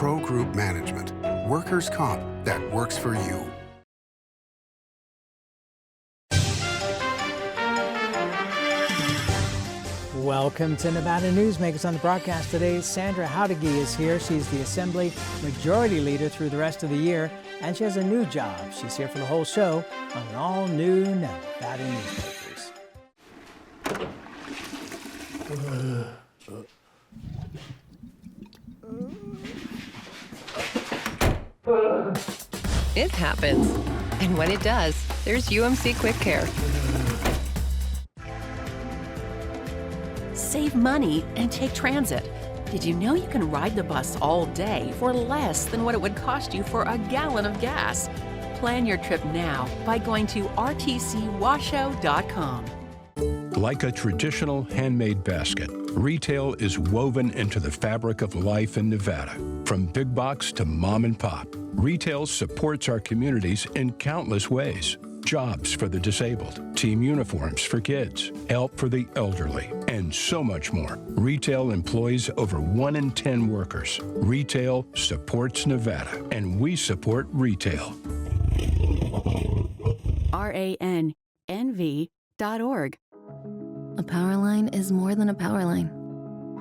Pro Group Management. Workers' comp that works for you. Welcome to Nevada Newsmakers. On the broadcast today, Sandra Jauregui is here. She's the Assembly Majority Leader through the rest of the year, and she has a new job. She's here for the whole show on an all-new Nevada Newsmakers. It happens. And when it does, there's UMC Quick Care. Save money and take transit. Did you know you can ride the bus all day for less than what it would cost you for a gallon of gas? Plan your trip now by going to rtcwashoe.com. Like a traditional handmade basket, retail is woven into the fabric of life in Nevada. From big box to mom and pop, retail supports our communities in countless ways. Jobs for the disabled, team uniforms for kids, help for the elderly, and so much more. Retail employs over 1 in 10 workers. Retail supports Nevada, and we support retail. RANNV.org. A power line is more than a power line.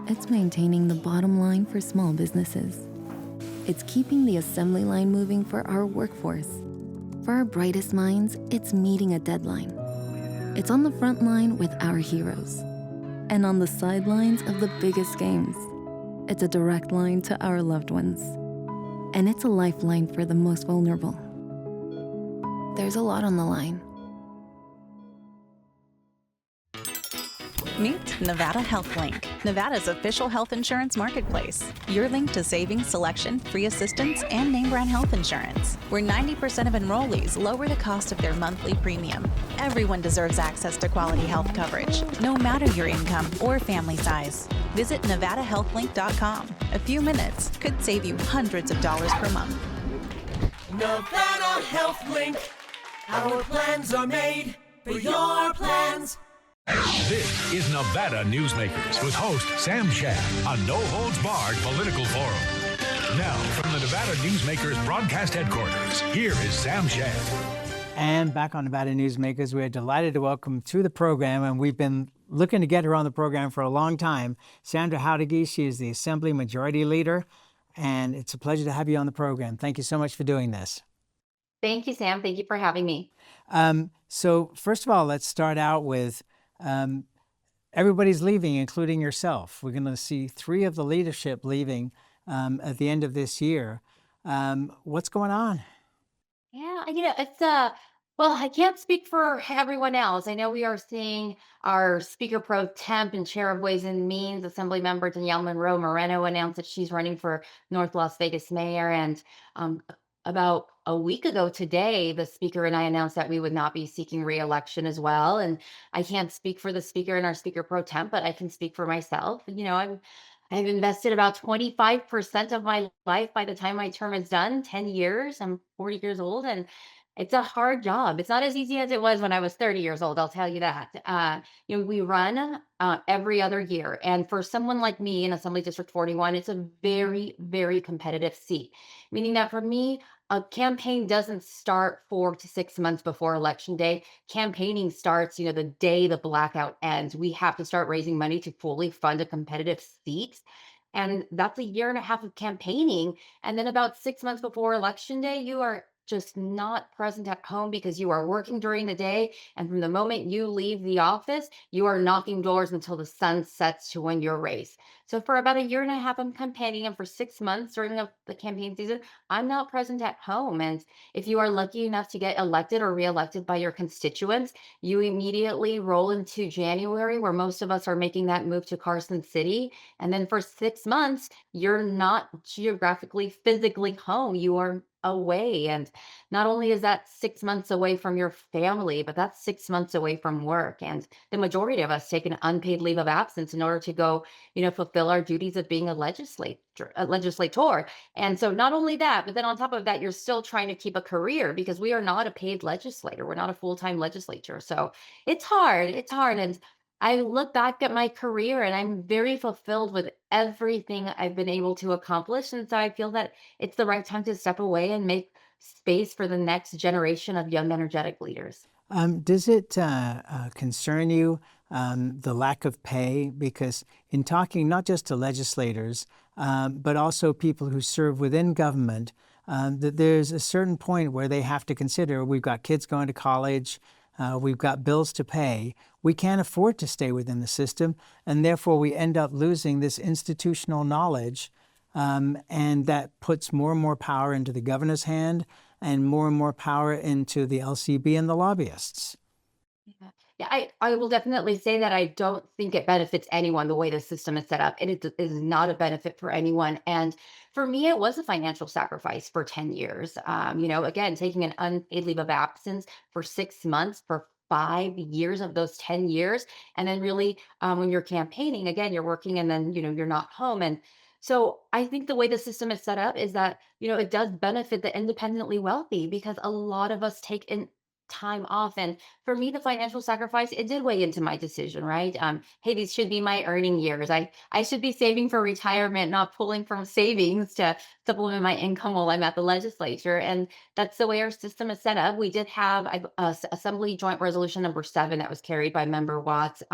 It's maintaining the bottom line for small businesses. It's keeping the assembly line moving for our workforce. For our brightest minds, it's meeting a deadline. It's on the front line with our heroes. And on the sidelines of the biggest games. It's a direct line to our loved ones. And it's a lifeline for the most vulnerable. There's a lot on the line. Meet Nevada Health Link, Nevada's official health insurance marketplace. Your link to savings, selection, free assistance, and name brand health insurance, where 90% of enrollees lower the cost of their monthly premium. Everyone deserves access to quality health coverage, no matter your income or family size. Visit NevadaHealthLink.com. A few minutes could save you hundreds of dollars per month. Nevada Health Link. Our plans are made for your plans. This is Nevada Newsmakers with host Sam Shad, a no-holds-barred political forum. Now, from the Nevada Newsmakers broadcast headquarters, here is Sam Shad. And back on Nevada Newsmakers, we're delighted to welcome to the program, and we've been looking to get her on the program for a long time, Sandra Jauregui. She is the Assembly Majority Leader, and it's a pleasure to have you on the program. Thank you so much for doing this. Thank you, Sam. Thank you for having me. So first of all, let's start out with everybody's leaving, including yourself. We're going to see 3 of the leadership leaving at the end of this year. What's going on? Yeah, it's well, I can't speak for everyone else. I know we are seeing our Speaker Pro Temp and Chair of Ways and Means, Assembly Member Danielle Monroe Moreno, announced that she's running for North Las Vegas Mayor. And about a week ago today, the Speaker and I announced that we would not be seeking re-election as well. And I can't speak for the Speaker and our Speaker Pro Temp, but I can speak for myself. I've invested about 25% of my life by the time my term is done, 10 years. I'm 40 years old, and it's a hard job. It's not as easy as it was when I was 30 years old, I'll tell you that. We run every other year. And for someone like me in Assembly District 41, it's a very, very competitive seat, meaning that for me, a campaign doesn't start 4 to 6 months before Election Day. Campaigning starts, the day the blackout ends. We have to start raising money to fully fund a competitive seat. And that's a year and a half of campaigning. And then about 6 months before Election Day, you are just not present at home because you are working during the day. And from the moment you leave the office, you are knocking doors until the sun sets to win your race. So for about a year and a half, I'm campaigning. And for 6 months during the campaign season, I'm not present at home. And if you are lucky enough to get elected or reelected by your constituents, you immediately roll into January, where most of us are making that move to Carson City. And then for 6 months, you're not geographically, physically home. You are away. And not only is that 6 months away from your family, but that's 6 months away from work. And the majority of us take an unpaid leave of absence in order to go, fulfill our duties of being a legislator. And so not only that, but then on top of that, you're still trying to keep a career because we are not a paid legislator. We're not a full-time legislature. So it's hard. It's hard. And I look back at my career and I'm very fulfilled with everything I've been able to accomplish. And so I feel that it's the right time to step away and make space for the next generation of young, energetic leaders. Does it concern you, the lack of pay? Because in talking not just to legislators, but also people who serve within government, that there's a certain point where they have to consider, we've got kids going to college, we've got bills to pay. We can't afford to stay within the system, and therefore we end up losing this institutional knowledge, and that puts more and more power into the governor's hand and more power into the LCB and the lobbyists. Yeah. Yeah, I will definitely say that I don't think it benefits anyone the way the system is set up. It is not a benefit for anyone. And for me, it was a financial sacrifice for 10 years. Again, taking an unpaid leave of absence for 6 months for 5 years of those 10 years. And then really, when you're campaigning, again, you're working and then, you're not home. And so I think the way the system is set up is that, it does benefit the independently wealthy because a lot of us take in time off. And for me, the financial sacrifice, it did weigh into my decision, right? Hey, these should be my earning years. I should be saving for retirement, not pulling from savings to supplement my income while I'm at the legislature. And that's the way our system is set up. We did have Assembly Joint Resolution number 7 that was carried by Member Watts.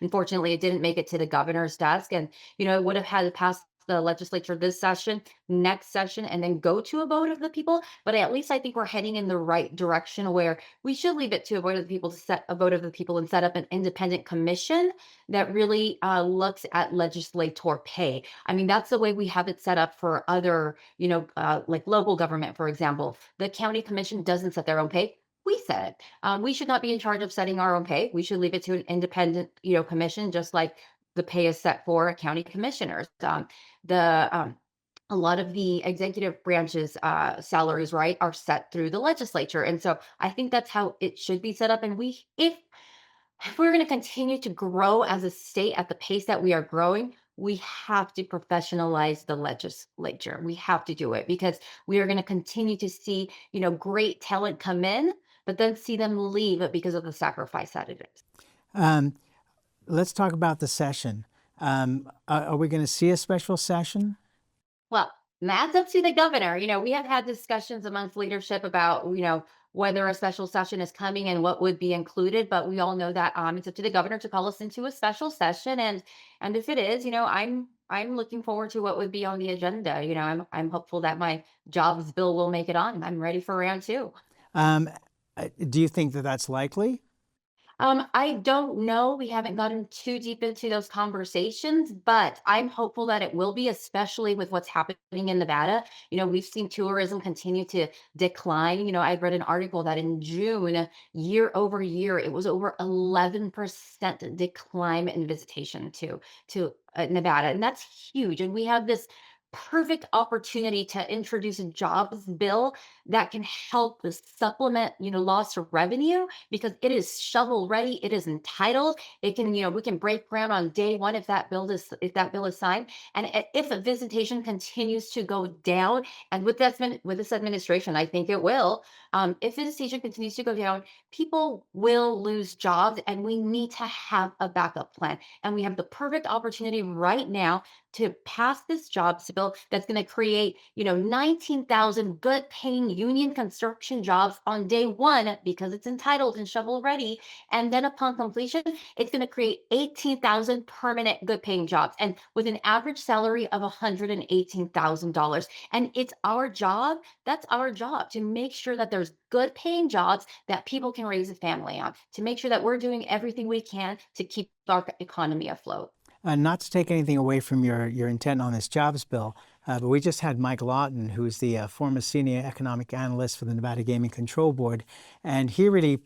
Unfortunately, it didn't make it to the governor's desk, and it would have had to pass the legislature this session, next session, and then go to a vote of the people. But at least I think we're heading in the right direction where we should leave it to a vote of the people to set a vote of the people and set up an independent commission that really looks at legislator pay. I mean, that's the way we have it set up for other, like local government, for example. The county commission doesn't set their own pay. We set it. We should not be in charge of setting our own pay. We should leave it to an independent, commission, just like the pay is set for county commissioners. The A lot of the executive branch's salaries, right, are set through the legislature, and so I think that's how it should be set up. And if we're going to continue to grow as a state at the pace that we are growing, we have to professionalize the legislature. We have to do it because we are going to continue to see, great talent come in, but then see them leave because of the sacrifice that it is. Let's talk about the session. Are we going to see a special session? Well, that's up to the governor. We have had discussions amongst leadership about, whether a special session is coming and what would be included. But we all know that it's up to the governor to call us into a special session. And if it is, I'm looking forward to what would be on the agenda. I'm hopeful that my jobs bill will make it on. I'm ready for round 2. Do you think that that's likely? I don't know. We haven't gotten too deep into those conversations, but I'm hopeful that it will be, especially with what's happening in Nevada. We've seen tourism continue to decline. I read an article that in June, year over year, it was over 11% decline in visitation to Nevada, and that's huge. And we have this perfect opportunity to introduce a jobs bill that can help supplement, loss of revenue because it is shovel ready. It is entitled. It can, we can break ground on day one if that bill is signed. And if a visitation continues to go down, and with this administration, I think it will. If visitation continues to go down, people will lose jobs, and we need to have a backup plan. And we have the perfect opportunity right now to pass this jobs bill that's going to create, 19,000 good paying union construction jobs on day one because it's entitled and shovel ready. And then upon completion, it's going to create 18,000 permanent good paying jobs and with an average salary of $118,000. And it's our job. That's our job to make sure that there's good paying jobs that people can raise a family on, to make sure that we're doing everything we can to keep our economy afloat. Not to take anything away from your intent on this jobs bill, but we just had Mike Lawton, who's the former senior economic analyst for the Nevada Gaming Control Board, and he really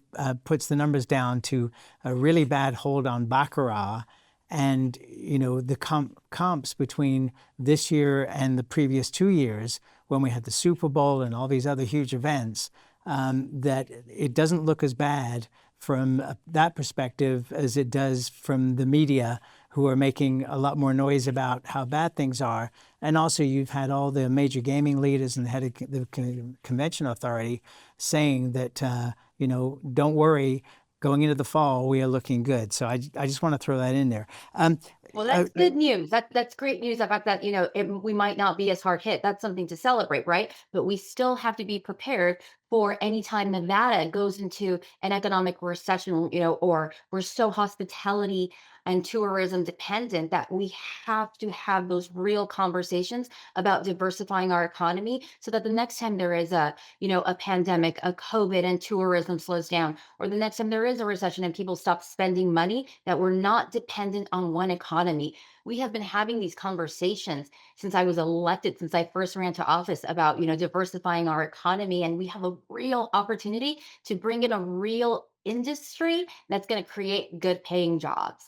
puts the numbers down to a really bad hold on baccarat, and the comps between this year and the previous 2 years when we had the Super Bowl and all these other huge events, that it doesn't look as bad from that perspective as it does from the media, who are making a lot more noise about how bad things are. And also you've had all the major gaming leaders and the head of the convention authority saying that, don't worry, going into the fall, we are looking good. So I just want to throw that in there. Well, that's good news. That's great news. The fact that, we might not be as hard hit. That's something to celebrate, right? But we still have to be prepared for any time Nevada goes into an economic recession, or we're so hospitality and tourism dependent that we have to have those real conversations about diversifying our economy so that the next time there is a pandemic, a COVID, and tourism slows down, or the next time there is a recession and people stop spending money, that we're not dependent on one economy. We have been having these conversations since I was elected, since I first ran to office about, diversifying our economy. And we have a real opportunity to bring in a real industry that's going to create good paying jobs.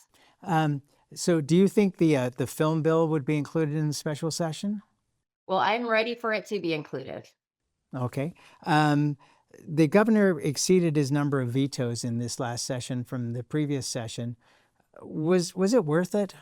So do you think the film bill would be included in the special session? Well, I'm ready for it to be included. Okay. The governor exceeded his number of vetoes in this last session from the previous session. Was it worth it?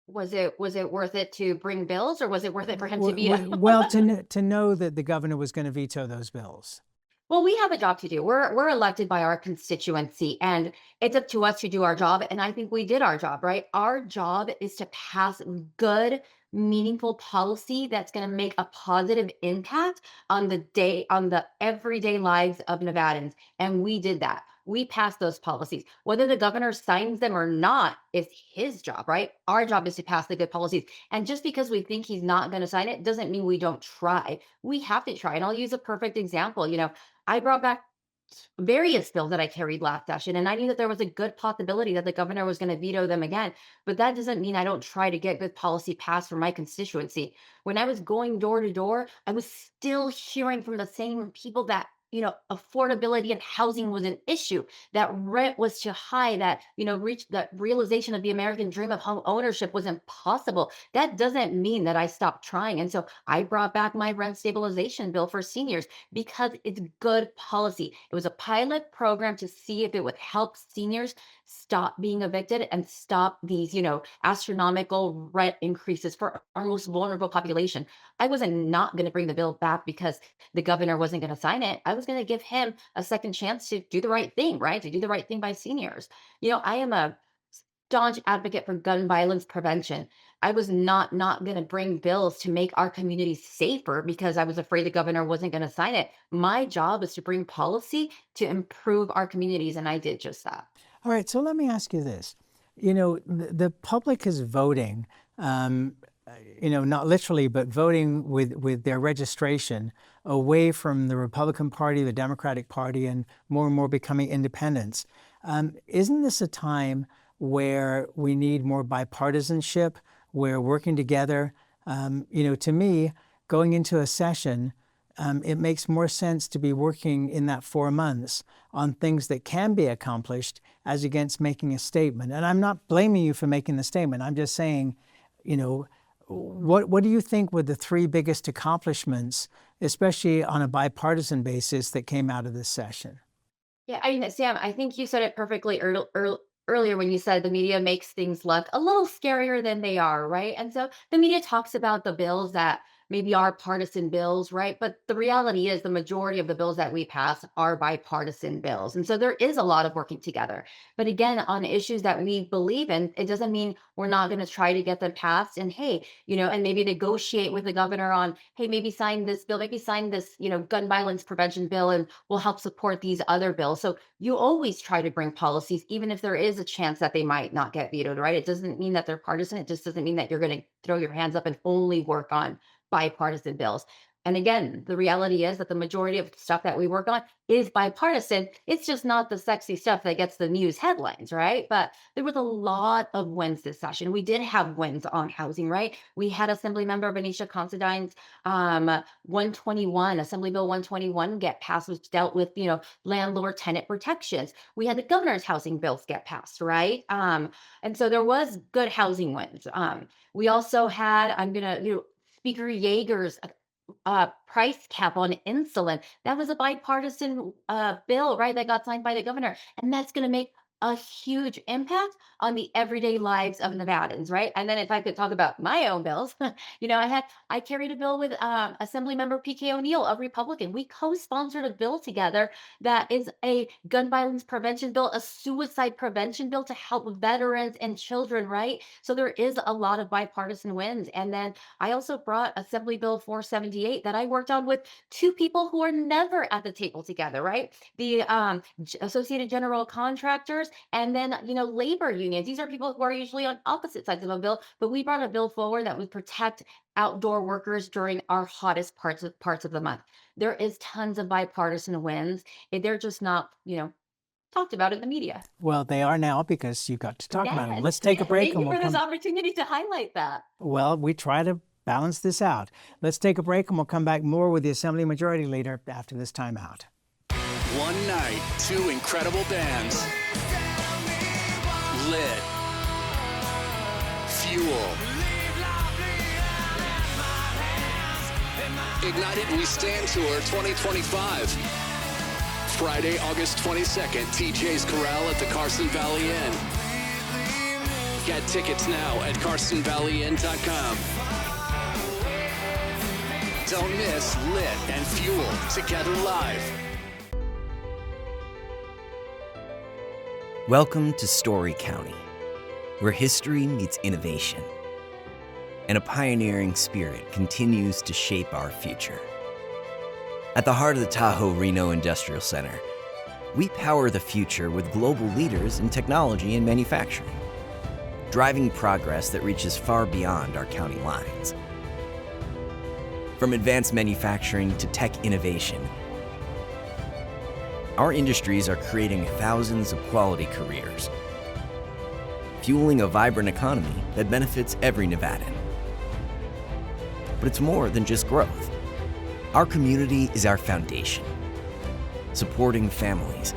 Was it worth it to bring bills, or was it worth it for him to veto? Well, to know that the governor was going to veto those bills. Well, we have a job to do. We're elected by our constituency, and it's up to us to do our job. And I think we did our job, right? Our job is to pass good, meaningful policy that's going to make a positive impact on the everyday lives of Nevadans. And we did that. We passed those policies. Whether the governor signs them or not is his job, right? Our job is to pass the good policies. And just because we think he's not going to sign it doesn't mean we don't try. We have to try. And I'll use a perfect example. I brought back various bills that I carried last session, and I knew that there was a good possibility that the governor was going to veto them again. But that doesn't mean I don't try to get good policy passed for my constituency. When I was going door to door, I was still hearing from the same people that affordability and housing was an issue, that rent was too high, that reach that realization of the American dream of home ownership was impossible. That doesn't mean that I stopped trying. And so I brought back my rent stabilization bill for seniors because it's good policy. It was a pilot program to see if it would help seniors stop being evicted and stop these astronomical rent increases for our most vulnerable population. I wasn't not going to bring the bill back because the governor wasn't going to sign it. I was going to give him a second chance to do the right thing, right? To do the right thing by seniors. I am a staunch advocate for gun violence prevention. I was not going to bring bills to make our communities safer because I was afraid the governor wasn't going to sign it. My job is to bring policy to improve our communities, and I did just that. All right, so let me ask you this. The public is voting, not literally, but voting with their registration away from the Republican Party, the Democratic Party, and more becoming independents. Isn't this a time where we need more bipartisanship, where working together, to me, going into a session, it makes more sense to be working in that 4 months on things that can be accomplished as against making a statement. And I'm not blaming you for making the statement. I'm just saying, what do you think were the 3 biggest accomplishments, especially on a bipartisan basis, that came out of this session? Yeah, Sam, I think you said it perfectly earlier when you said the media makes things look a little scarier than they are, right? And so the media talks about the bills that maybe are partisan bills, right? But the reality is the majority of the bills that we pass are bipartisan bills. And so there is a lot of working together. But again, on issues that we believe in, it doesn't mean we're not going to try to get them passed. And hey, and maybe negotiate with the governor on, hey, maybe sign this bill, maybe sign this, gun violence prevention bill, and we'll help support these other bills. So you always try to bring policies, even if there is a chance that they might not get vetoed, right? It doesn't mean that they're partisan. It just doesn't mean that you're going to throw your hands up and only work on bipartisan bills. And again, the reality is that the majority of stuff that we work on is bipartisan. It's just not the sexy stuff that gets the news headlines, right? But there was a lot of wins this session. We did have wins on housing, right? We had Assembly Member Benicia Considine's 121, Assembly Bill 121 get passed, which dealt with, landlord tenant protections. We had the governor's housing bills get passed, right? And so there was good housing wins. We also had, Speaker Yeager's price cap on insulin. That was a bipartisan bill, right? That got signed by the governor. And that's going to make a huge impact on the everyday lives of Nevadans, right? And then if I could talk about my own bills, I carried a bill with Assemblymember PK O'Neill, a Republican. We co-sponsored a bill together that is a gun violence prevention bill, a suicide prevention bill to help veterans and children, right? So there is a lot of bipartisan wins. And then I also brought Assembly Bill 478 that I worked on with two people who are never at the table together, right? The Associated General Contractors, and then labor unions. These are people who are usually on opposite sides of a bill, but we brought a bill forward that would protect outdoor workers during our hottest parts of the month. There is tons of bipartisan wins. They're just not talked about in the media. Well, they are now because you got to talk about them. Let's take a break. Thank you for this opportunity to highlight that. Well, we try to balance this out. Let's take a break and we'll come back more with the Assembly Majority Leader after this timeout. One night, two incredible bands. Lit. Fuel. Ignited We Stand Tour 2025. Friday, August 22nd, TJ's Corral at the Carson Valley Inn. Get tickets now at carsonvalleyinn.com. Don't miss Lit and Fuel together live. Welcome to Story County, where history meets innovation, and a pioneering spirit continues to shape our future. At the heart of the Tahoe Reno Industrial Center, we power the future with global leaders in technology and manufacturing, driving progress that reaches far beyond our county lines. From advanced manufacturing to tech innovation, our industries are creating thousands of quality careers, fueling a vibrant economy that benefits every Nevadan. But it's more than just growth. Our community is our foundation, supporting families,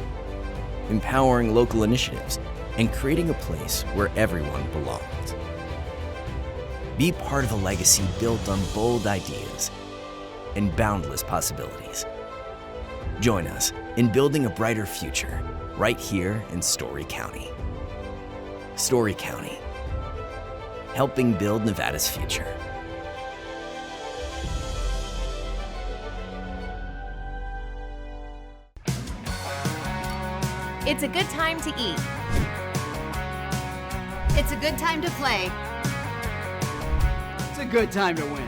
empowering local initiatives, and creating a place where everyone belongs. Be part of a legacy built on bold ideas and boundless possibilities. Join us in building a brighter future right here in Story County. Story County, helping build Nevada's future. It's a good time to eat. It's a good time to play. It's a good time to win.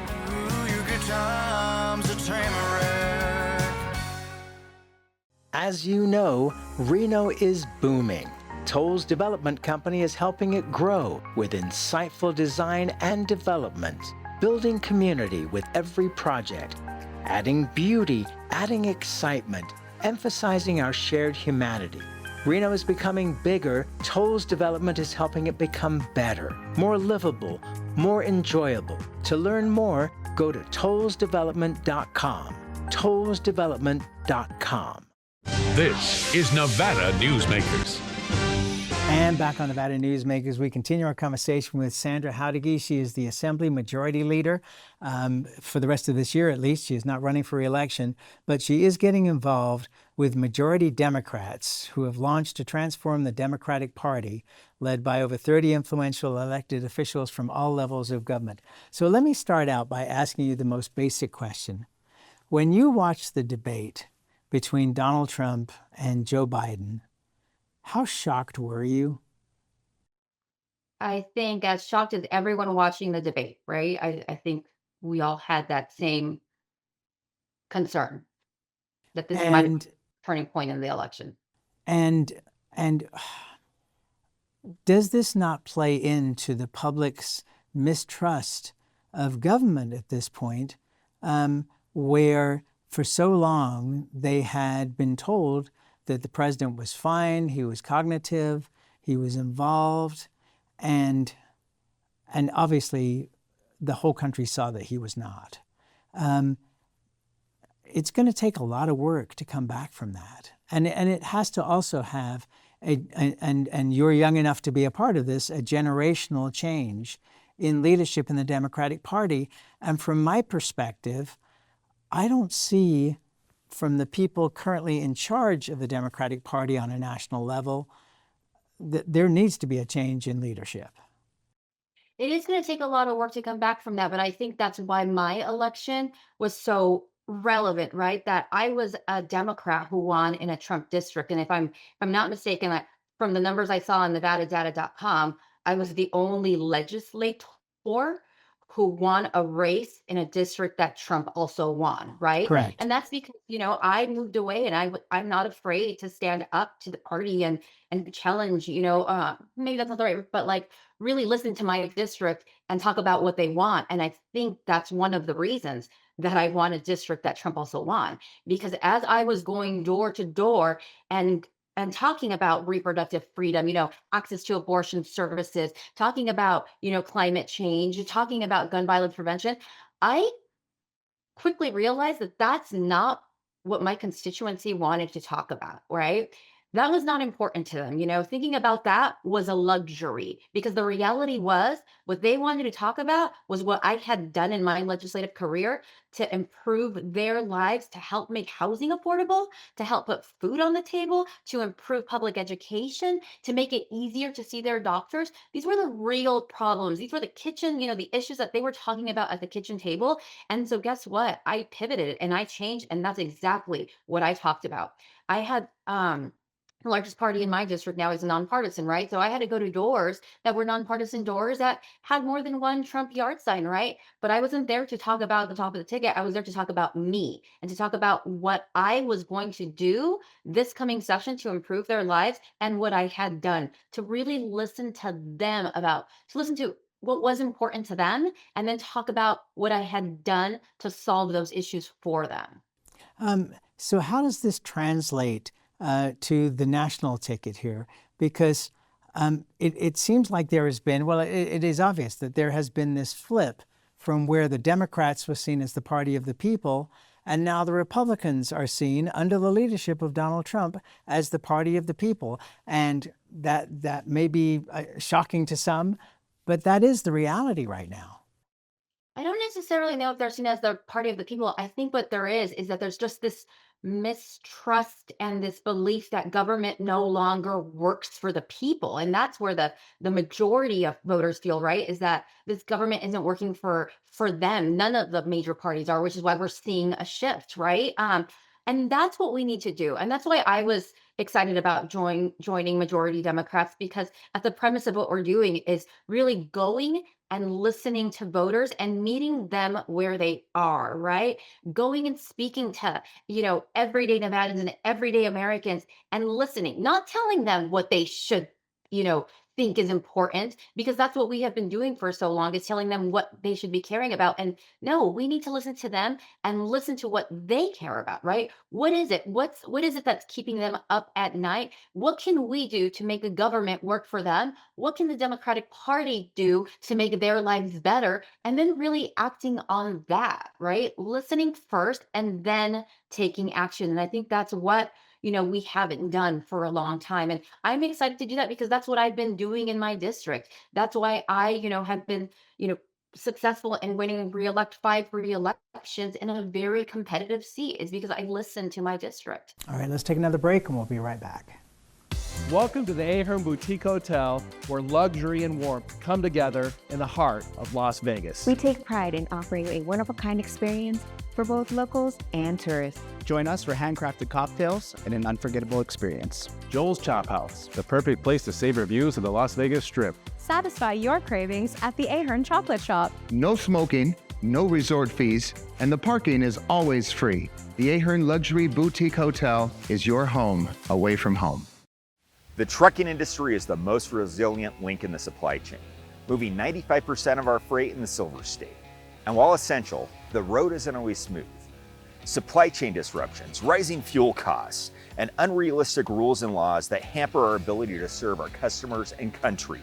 As you know, Reno is booming. Toll's development company is helping it grow with insightful design and development, building community with every project, adding beauty, adding excitement, emphasizing our shared humanity. Reno is becoming bigger. Toll's development is helping it become better, more livable, more enjoyable. To learn more, go to tollsdevelopment.com. tollsdevelopment.com. This is Nevada Newsmakers. And back on Nevada Newsmakers, we continue our conversation with Sandra Jauregui. She is the Assembly Majority Leader for the rest of this year, at least. She is not running for re-election, but she is getting involved with majority Democrats who have launched to transform the Democratic Party, led by over 30 influential elected officials from all levels of government. So let me start out by asking you the most basic question. When you watched the debate between Donald Trump and Joe Biden, how shocked were you? I think as shocked as everyone watching the debate, right? I think we all had that same concern that this might be a turning point in the election. And does this not play into the public's mistrust of government at this point, where for so long they had been told that the president was fine, he was cognitive, he was involved, and obviously the whole country saw that he was not. It's going to take a lot of work to come back from that. And it has to also have, and you're young enough to be a part of this, a generational change in leadership in the Democratic Party. And from my perspective, I don't see from the people currently in charge of the Democratic Party on a national level there needs to be a change in leadership. It is going to take a lot of work to come back from that, but I think that's why my election was so relevant, right? That I was a Democrat who won in a Trump district, and if I'm not mistaken, like from the numbers I saw on NevadaData.com, I was the only legislator who won a race in a district that Trump also won, right? Correct. And that's because I moved away, and I'm not afraid to stand up to the party and challenge. Maybe that's not the right, but like really listen to my district and talk about what they want. And I think that's one of the reasons that I won a district that Trump also won, because as I was going door to door and talking about reproductive freedom, access to abortion services, talking about, climate change, talking about gun violence prevention, I quickly realized that that's not what my constituency wanted to talk about, right? That was not important to them. Thinking about that was a luxury, because the reality was what they wanted to talk about was what I had done in my legislative career to improve their lives, to help make housing affordable, to help put food on the table, to improve public education, to make it easier to see their doctors. These were the real problems. These were the kitchen, the issues that they were talking about at the kitchen table. And so guess what? I pivoted and I changed, and that's exactly what I talked about. I had the largest party in my district now is nonpartisan, right? So I had to go to doors that were nonpartisan doors that had more than one Trump yard sign, right? But I wasn't there to talk about the top of the ticket. I was there to talk about me and to talk about what I was going to do this coming session to improve their lives, and what I had done to really listen to them to listen to what was important to them, and then talk about what I had done to solve those issues for them. So how does this translate to the national ticket here? Because it seems like there has been, it is obvious that there has been this flip from where the Democrats were seen as the party of the people, and now the Republicans are seen under the leadership of Donald Trump as the party of the people. And that may be shocking to some, but that is the reality right now. I don't necessarily know if they're seen as the party of the people. I think what there is that there's just this mistrust and this belief that government no longer works for the people. And that's where the majority of voters feel, right? Is that this government isn't working for them. None of the major parties are, which is why we're seeing a shift, right? And that's what we need to do. And that's why I was excited about joining Majority Democrats, because at the premise of what we're doing is really going and listening to voters and meeting them where they are, right? Going and speaking to, everyday Nevadans and everyday Americans, and listening, not telling them what they should, think is important, because that's what we have been doing for so long, is telling them what they should be caring about. And no, we need to listen to them and listen to what they care about, right? What is it? What is it that's keeping them up at night? What can we do to make the government work for them? What can the Democratic Party do to make their lives better? And then really acting on that, right? Listening first and then taking action. And I think that's what we haven't done for a long time. And I'm excited to do that, because that's what I've been doing in my district. That's why I, have been, successful in winning 5 re-elections in a very competitive seat, is because I listened to my district. All right, let's take another break and we'll be right back. Welcome to the Ahern Boutique Hotel, where luxury and warmth come together in the heart of Las Vegas. We take pride in offering a one-of-a-kind experience for both locals and tourists. Join us for handcrafted cocktails and an unforgettable experience. Joel's Chop House, the perfect place to savor views of the Las Vegas Strip. Satisfy your cravings at the Ahern Chocolate Shop. No smoking, no resort fees, and the parking is always free. The Ahern Luxury Boutique Hotel is your home away from home. The trucking industry is the most resilient link in the supply chain, moving 95% of our freight in the Silver State. And while essential, the road isn't always smooth. Supply chain disruptions, rising fuel costs, and unrealistic rules and laws that hamper our ability to serve our customers and country.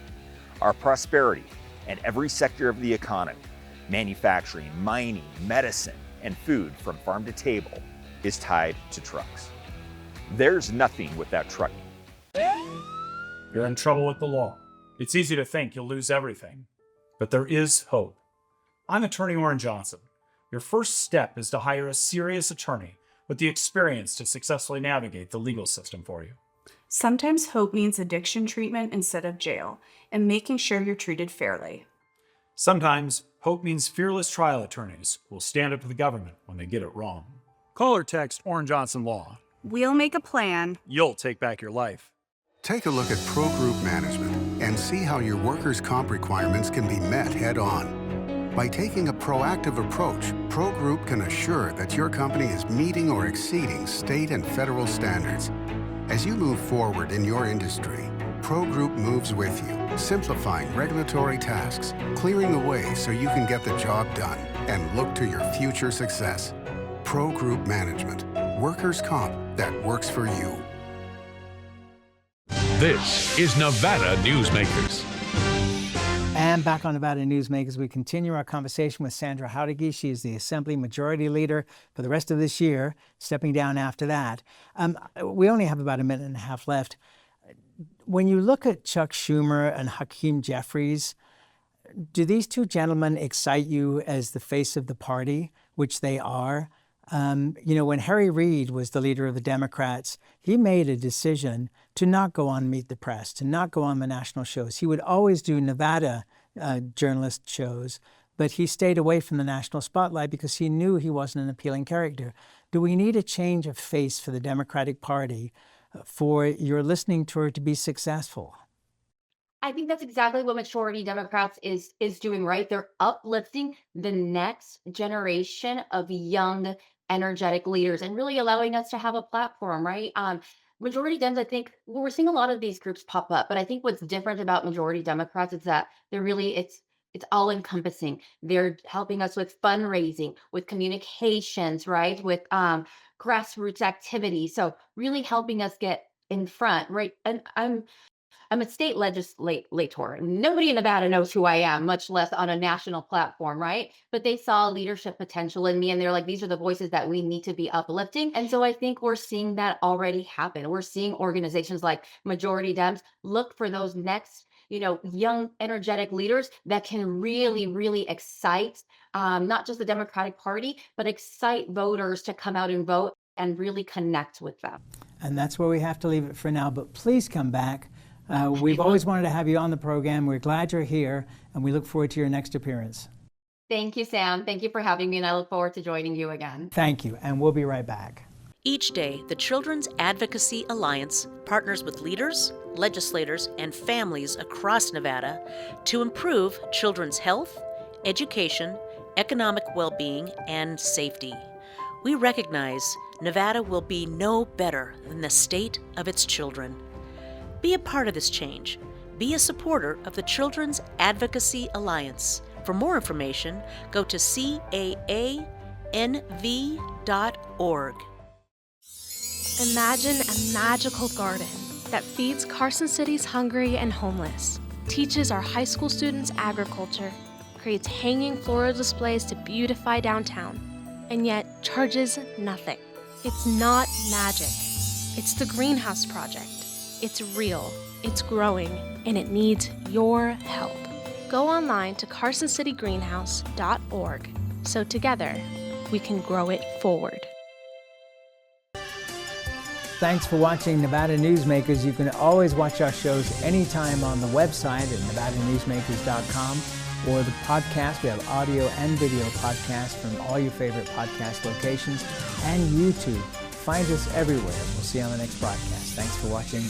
Our prosperity and every sector of the economy, manufacturing, mining, medicine, and food from farm to table, is tied to trucks. There's nothing without trucking. You're in trouble with the law. It's easy to think you'll lose everything, but there is hope. I'm Attorney Orrin Johnson. Your first step is to hire a serious attorney with the experience to successfully navigate the legal system for you. Sometimes hope means addiction treatment instead of jail, and making sure you're treated fairly. Sometimes hope means fearless trial attorneys will stand up to the government when they get it wrong. Call or text Orin Johnson Law. We'll make a plan. You'll take back your life. Take a look at Pro Group Management and see how your workers' comp requirements can be met head-on. By taking a proactive approach, Pro Group can assure that your company is meeting or exceeding state and federal standards. As you move forward in your industry, Pro Group moves with you, simplifying regulatory tasks, clearing the way so you can get the job done and look to your future success. Pro Group Management, workers' comp that works for you. This is Nevada Newsmakers. And back on Nevada Newsmakers, we continue our conversation with Sandra Jauregui. She is the Assembly Majority Leader for the rest of this year, stepping down after that. We only have about a minute and a half left. When you look at Chuck Schumer and Hakeem Jeffries, do these two gentlemen excite you as the face of the party, which they are? When Harry Reid was the leader of the Democrats, he made a decision to not go on Meet the Press, to not go on the national shows. He would always do Nevada journalist shows, but he stayed away from the national spotlight because he knew he wasn't an appealing character. Do we need a change of face for the Democratic Party for your listening tour to be successful? I think that's exactly what Majority Democrats is doing, right? They're uplifting the next generation of young, energetic leaders and really allowing us to have a platform, right? Majority Dems, I think, well, we're seeing a lot of these groups pop up, but I think what's different about Majority Democrats is that they're really, it's all encompassing. They're helping us with fundraising, with communications, right? With grassroots activities. So really helping us get in front, right? And I'm a state legislator. Nobody in Nevada knows who I am, much less on a national platform, right? But they saw leadership potential in me and they're like, these are the voices that we need to be uplifting. And so I think we're seeing that already happen. We're seeing organizations like Majority Dems look for those next, young, energetic leaders that can really, really excite not just the Democratic Party, but excite voters to come out and vote and really connect with them. And that's where we have to leave it for now, but please come back. We've always wanted to have you on the program. We're glad you're here, and we look forward to your next appearance. Thank you, Sam. Thank you for having me, and I look forward to joining you again. Thank you, and we'll be right back. Each day, the Children's Advocacy Alliance partners with leaders, legislators, and families across Nevada to improve children's health, education, economic well-being, and safety. We recognize Nevada will be no better than the state of its children. Be a part of this change. Be a supporter of the Children's Advocacy Alliance. For more information, go to caanv.org. Imagine a magical garden that feeds Carson City's hungry and homeless, teaches our high school students agriculture, creates hanging floral displays to beautify downtown, and yet charges nothing. It's not magic. It's the Greenhouse Project. It's real, it's growing, and it needs your help. Go online to carsоncitygreenhouse.org so together we can grow it forward. Thanks for watching Nevada Newsmakers. You can always watch our shows anytime on the website at nevadanewsmakers.com or the podcast. We have audio and video podcasts from all your favorite podcast locations and YouTube. Find us everywhere. We'll see you on the next broadcast. Thanks for watching.